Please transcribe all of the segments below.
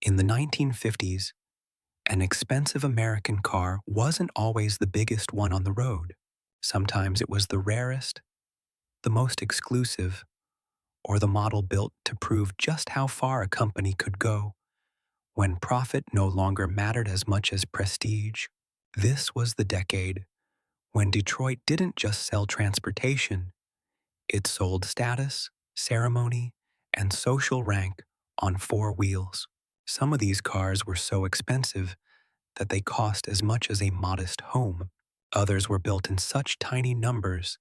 In the 1950s, an expensive American car wasn't always the biggest one on the road. Sometimes it was the rarest, the most exclusive, or the model built to prove just how far a company could go when profit no longer mattered as much as prestige. This was the decade when Detroit didn't just sell transportation, it sold status, ceremony, and social rank on four wheels. Some of these cars were so expensive that they cost as much as a modest home. Others were built in such tiny numbers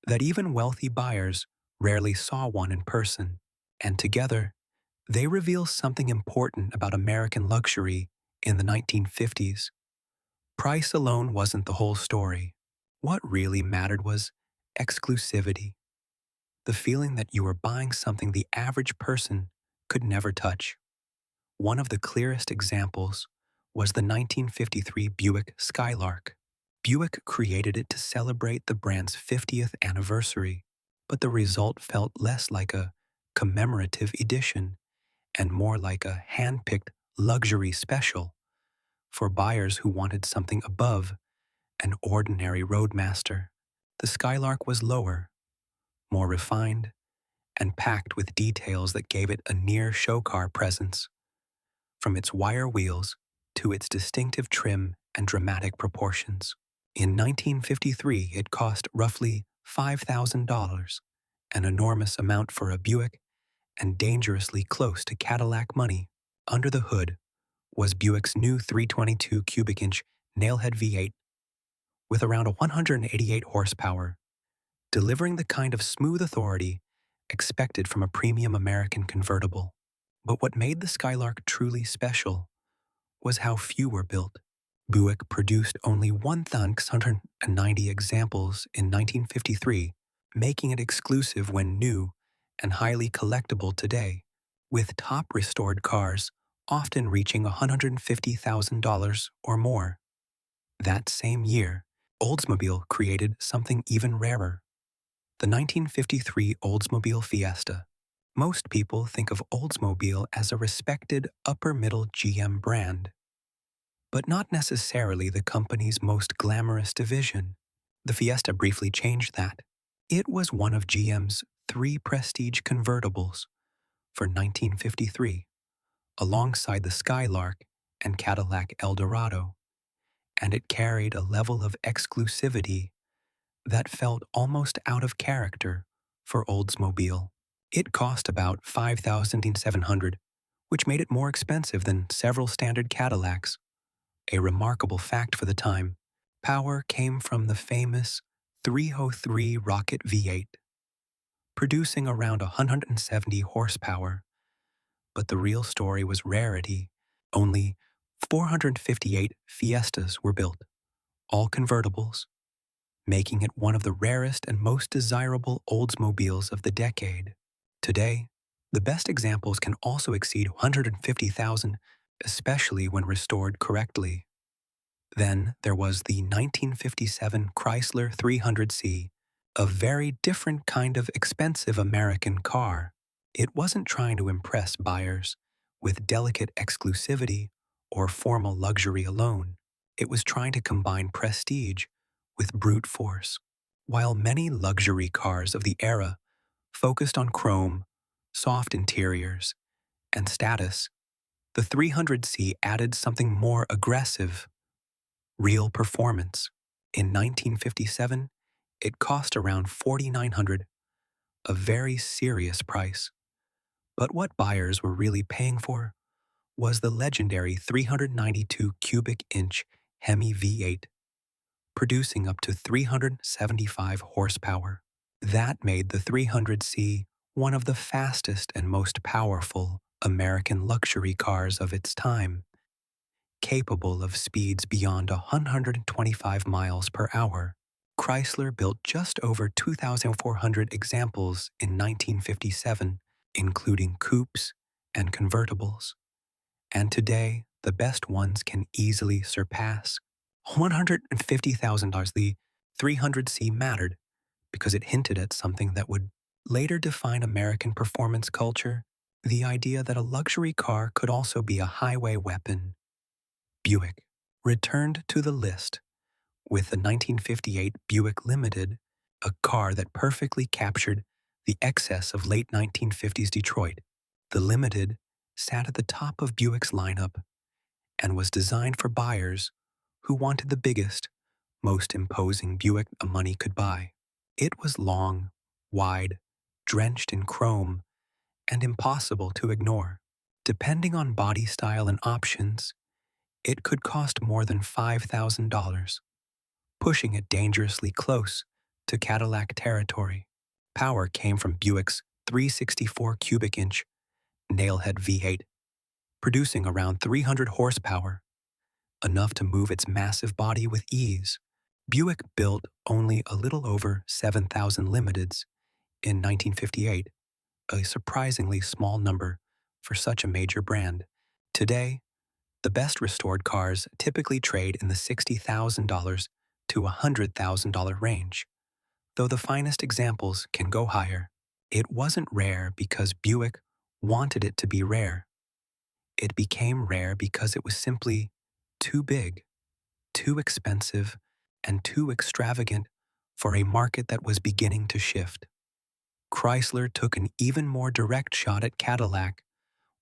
that even wealthy buyers rarely saw one in person. And together, they reveal something important about American luxury in the 1950s. Price alone wasn't the whole story. What really mattered was exclusivity, the feeling that you were buying something the average person could never touch. One of the clearest examples was the 1953 Buick Skylark. Buick created it to celebrate the brand's 50th anniversary, but the result felt less like a commemorative edition and more like a hand-picked luxury special for buyers who wanted something above an ordinary roadmaster. The Skylark was lower, more refined, and packed with details that gave it a near show car presence. From its wire wheels to its distinctive trim and dramatic proportions. In 1953, it cost roughly $5,000, an enormous amount for a Buick and dangerously close to Cadillac money. Under the hood was Buick's new 322 cubic inch nailhead V8 with around 188 horsepower, delivering the kind of smooth authority expected from a premium American convertible. But what made the Skylark truly special was how few were built. Buick produced only 1,690 examples in 1953, making it exclusive when new and highly collectible today, with top restored cars often reaching $150,000 or more. That same year, Oldsmobile created something even rarer, the 1953 Oldsmobile Fiesta. Most people think of Oldsmobile as a respected upper-middle GM brand, but not necessarily the company's most glamorous division. The Fiesta briefly changed that. It was one of GM's three prestige convertibles for 1953, alongside the Skylark and Cadillac Eldorado, and it carried a level of exclusivity that felt almost out of character for Oldsmobile. It cost about $5,700, which made it more expensive than several standard Cadillacs. A remarkable fact for the time, power came from the famous 303 Rocket V8, producing around 170 horsepower. But the real story was rarity. Only 458 Fiestas were built, all convertibles, making it one of the rarest and most desirable Oldsmobiles of the decade. Today, the best examples can also exceed $150,000, especially when restored correctly. Then there was the 1957 Chrysler 300C, a very different kind of expensive American car. It wasn't trying to impress buyers with delicate exclusivity or formal luxury alone. It was trying to combine prestige with brute force. While many luxury cars of the era focused on chrome, soft interiors, and status, the 300C added something more aggressive, real performance. In 1957, it cost around $4,900, a very serious price. But what buyers were really paying for was the legendary 392 cubic inch Hemi V8, producing up to 375 horsepower. That made the 300C one of the fastest and most powerful American luxury cars of its time, capable of speeds beyond 125 miles per hour. Chrysler built just over 2,400 examples in 1957, including coupes and convertibles. And today, the best ones can easily surpass $150,000. The 300C mattered because it hinted at something that would later define American performance culture: The idea that a luxury car could also be a highway weapon. Buick returned to the list with the 1958 Buick Limited, a car that perfectly captured the excess of late 1950s Detroit. The Limited sat at the top of Buick's lineup and was designed for buyers who wanted the biggest, most imposing Buick money could buy. It was long, wide, drenched in chrome, and impossible to ignore. Depending on body style and options, it could cost more than $5,000, pushing it dangerously close to Cadillac territory. Power came from Buick's 364 cubic inch nailhead V8, producing around 300 horsepower, enough to move its massive body with ease. Buick built only a little over 7,000 Limiteds in 1958, a surprisingly small number for such a major brand. Today, the best restored cars typically trade in the $60,000 to $100,000 range, though the finest examples can go higher. It wasn't rare because Buick wanted it to be rare. It became rare because it was simply too big, too expensive, and too extravagant for a market that was beginning to shift. Chrysler took an even more direct shot at Cadillac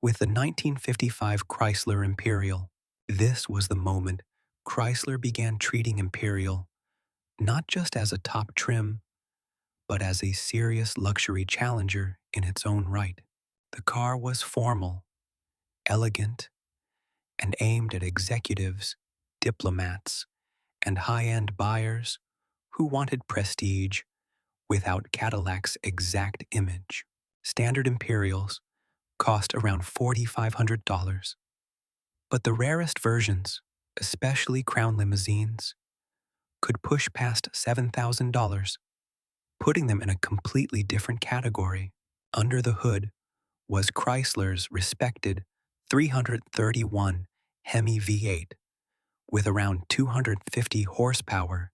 with the 1955 Chrysler Imperial. This was the moment Chrysler began treating Imperial not just as a top trim, but as a serious luxury challenger in its own right. The car was formal, elegant, and aimed at executives, diplomats, and high-end buyers who wanted prestige without Cadillac's exact image. Standard Imperials cost around $4,500, but the rarest versions, especially Crown limousines, could push past $7,000, putting them in a completely different category. Under the hood was Chrysler's respected 331 Hemi V8 with around 250 horsepower,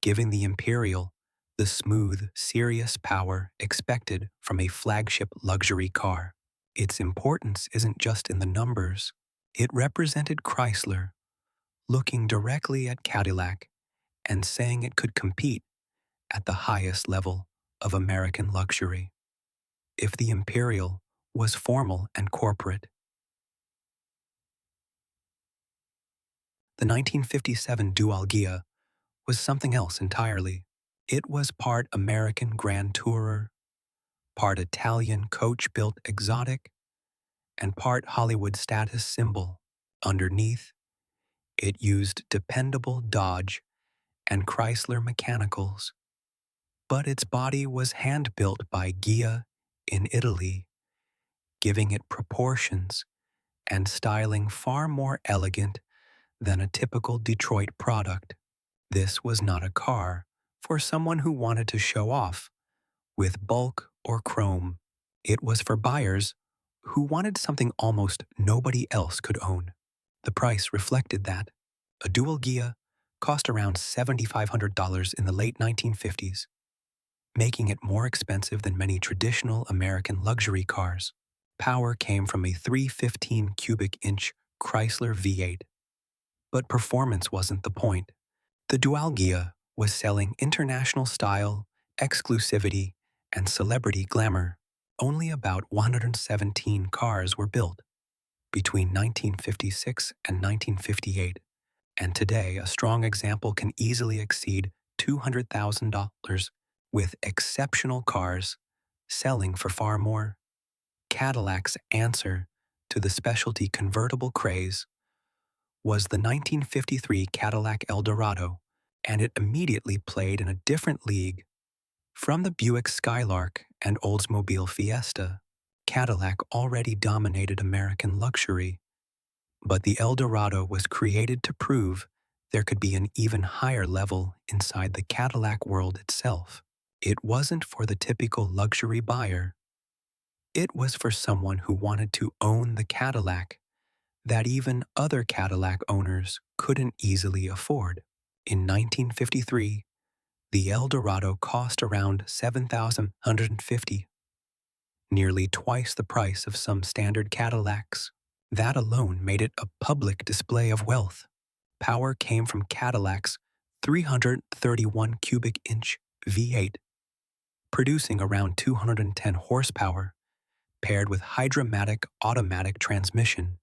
giving the Imperial the smooth, serious power expected from a flagship luxury car. Its importance isn't just in the numbers. It represented Chrysler looking directly at Cadillac and saying it could compete at the highest level of American luxury. If the Imperial was formal and corporate, the 1957 Dual was something else entirely. It was part American Grand Tourer, part Italian coach-built exotic, and part Hollywood status symbol. Underneath, it used dependable Dodge and Chrysler mechanicals, but its body was hand-built by Ghia in Italy, giving it proportions and styling far more elegant than a typical Detroit product. This was not a car for someone who wanted to show off with bulk or chrome. It was for buyers who wanted something almost nobody else could own. The price reflected that. A dual Ghia cost around $7,500 in the late 1950s, making it more expensive than many traditional American luxury cars. Power came from a 315 cubic inch Chrysler V8. But performance wasn't the point. The Dual Ghia was selling international style, exclusivity, and celebrity glamour. Only about 117 cars were built between 1956 and 1958, and today a strong example can easily exceed $200,000, with exceptional cars selling for far more. Cadillac's answer to the specialty convertible craze was the 1953 Cadillac Eldorado, and it immediately played in a different league. From the Buick Skylark and Oldsmobile Fiesta, Cadillac already dominated American luxury, but the Eldorado was created to prove there could be an even higher level inside the Cadillac world itself. It wasn't for the typical luxury buyer. It was for someone who wanted to own the Cadillac that even other Cadillac owners couldn't easily afford. In 1953, the Eldorado cost around $7,150. nearly twice the price of some standard Cadillacs. That alone made it a public display of wealth. Power came from Cadillac's 331 cubic inch V8, producing around 210 horsepower, paired with hydromatic automatic transmission.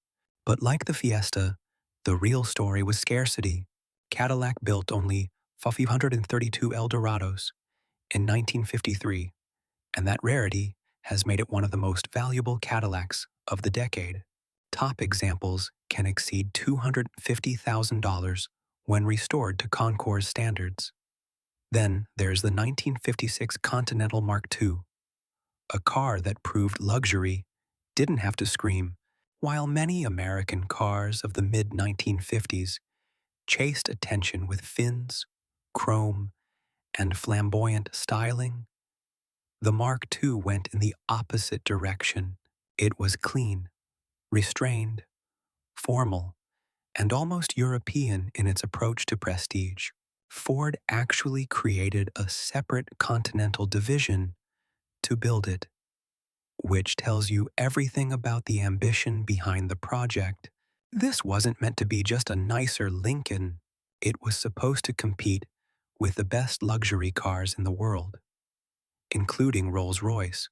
But like the Fiesta, the real story was scarcity. Cadillac built only 532 Eldorados in 1953, and that rarity has made it one of the most valuable Cadillacs of the decade. Top examples can exceed $250,000 when restored to Concours standards. Then there's the 1956 Continental Mark II, a car that proved luxury didn't have to scream. While many American cars of the mid-1950s chased attention with fins, chrome, and flamboyant styling, the Mark II went in the opposite direction. It was clean, restrained, formal, and almost European in its approach to prestige. Ford actually created a separate Continental division to build it, which tells you everything about the ambition behind the project. This wasn't meant to be just a nicer Lincoln. It was supposed to compete with the best luxury cars in the world, including Rolls-Royce,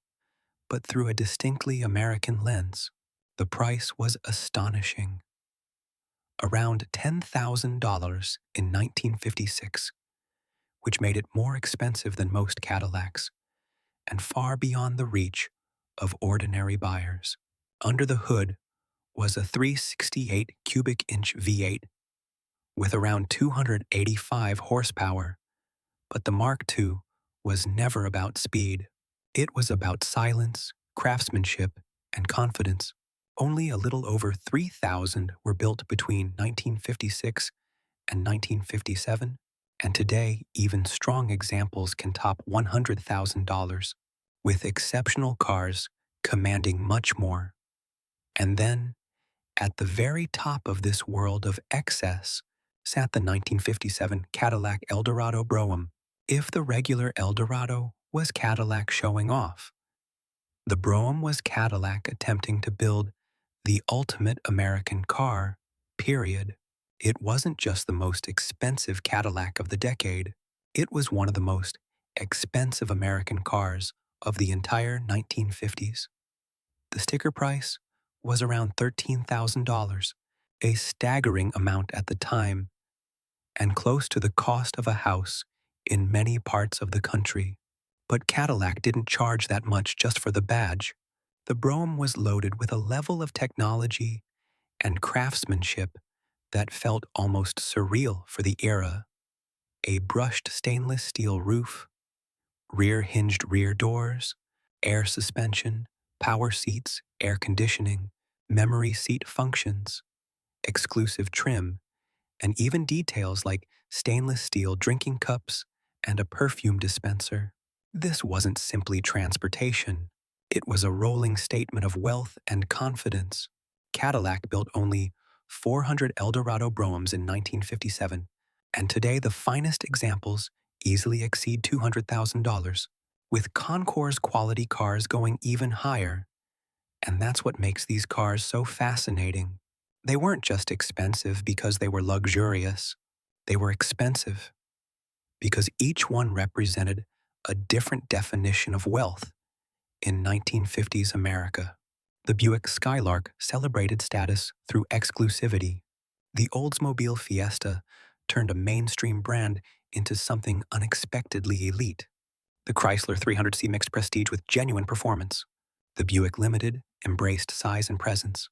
but through a distinctly American lens. The price was astonishing. Around $10,000 in 1956, which made it more expensive than most Cadillacs, and far beyond the reach of ordinary buyers. Under the hood was a 368 cubic inch V8 with around 285 horsepower, but the Mark II was never about speed. It was about silence, craftsmanship, and confidence. Only a little over 3,000 were built between 1956 and 1957, and today even strong examples can top $100,000, with exceptional cars commanding much more. And then, at the very top of this world of excess, sat the 1957 Cadillac Eldorado Brougham. If the regular Eldorado was Cadillac showing off, the Brougham was Cadillac attempting to build the ultimate American car, period. It wasn't just the most expensive Cadillac of the decade, it was one of the most expensive American cars of the entire 1950s. The sticker price was around $13,000, a staggering amount at the time, and close to the cost of a house in many parts of the country. But Cadillac didn't charge that much just for the badge. The Brougham was loaded with a level of technology and craftsmanship that felt almost surreal for the era. A brushed stainless steel roof, rear-hinged rear doors, air suspension, power seats, air conditioning, memory seat functions, exclusive trim, and even details like stainless steel drinking cups and a perfume dispenser. This wasn't simply transportation. It was a rolling statement of wealth and confidence. Cadillac built only 400 Eldorado Broughams in 1957, and today the finest examples easily exceed $200,000, with Concours quality cars going even higher. And that's what makes these cars so fascinating. They weren't just expensive because they were luxurious. They were expensive because each one represented a different definition of wealth in 1950s America. The Buick Skylark celebrated status through exclusivity. The Oldsmobile Fiesta turned a mainstream brand into something unexpectedly elite. The Chrysler 300C mixed prestige with genuine performance. The Buick Limited embraced size and presence.